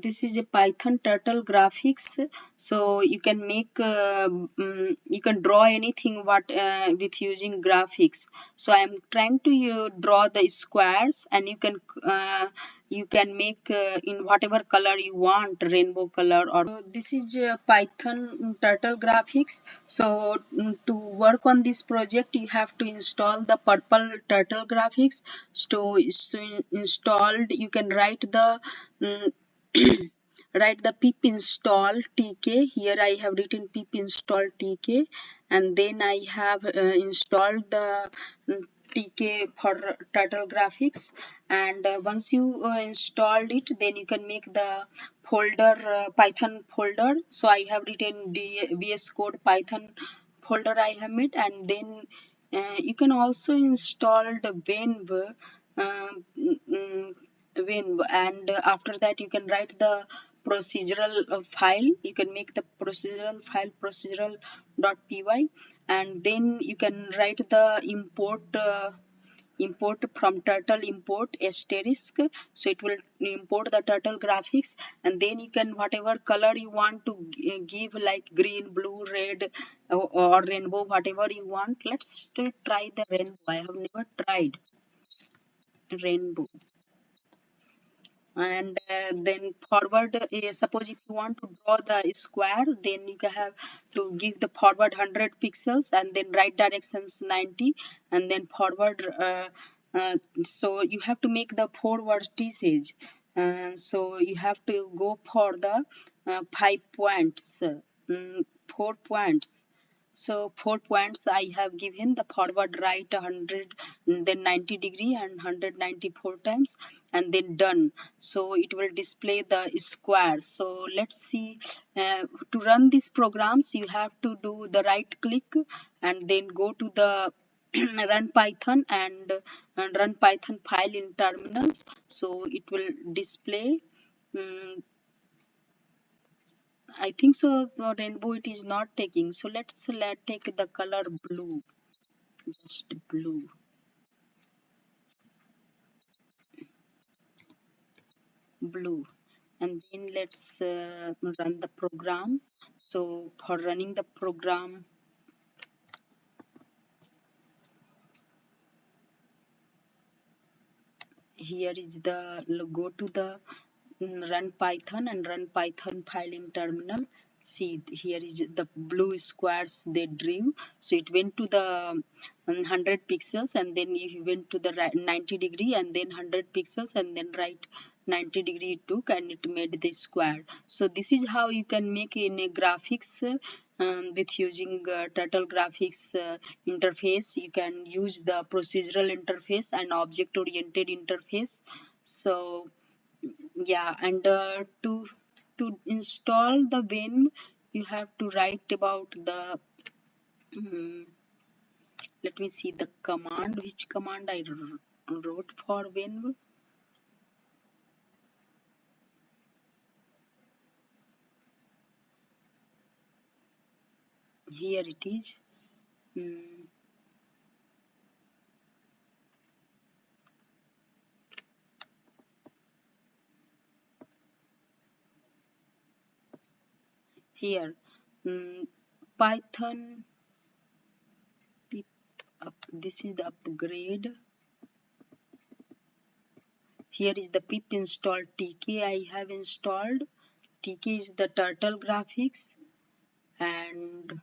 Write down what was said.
this is a Python turtle graphics. So you can make you can draw anything what with using graphics. So I am trying to draw the squares, and you can make in whatever color you want, rainbow color. Or this is Python turtle graphics. So to work on this project you have to install the purple turtle graphics. So installed, you can write the mm, write the pip install tk. Here I have written pip install tk, and then I have installed the tk for turtle graphics. And once you installed it, then you can make the folder, python folder. So I have written vs code python folder I have made. And then you can also install the venv, and after that you can write the procedural file. You can make the procedural file procedural.py, and then you can write the import from turtle import asterisk. So it will import the turtle graphics, and then you can whatever color you want to give, like green, blue, red, or rainbow, whatever you want. Let's still try the rainbow. I have never tried rainbow. And then forward, suppose if you want to draw the square, then you can have to give the forward 100 pixels, and then right directions 90, and then forward, so you have to make the forward vertices. So you have to go for the 5 points, 4 points. So 4 points I have given the forward right 100, then 90 degree and 194 times, and then done. So it will display the square. So let's see, to run these programs you have to do the right click, and then go to the run python, and run python file in terminals. So it will display. um, I think so for rainbow it is not taking. So let take the color blue, just blue. Blue. And then let's run the program. So for running the program, here is the go to the run python and run python file in terminal. See, here is the blue squares they drew. So it went to the 100 pixels, and then if you went to the right 90 degree, and then 100 pixels, and then right 90 degree it took, and it made the square. So this is how you can make in a graphics, with using turtle graphics interface. You can use the procedural interface and object oriented interface. So yeah, and to install the Vim, you have to write about the um, let me see the command, which command I wrote for Vim. Here it is. um, Here, Python pip up. This is the upgrade. Here is the pip install tk I have installed. Tk is the turtle graphics, and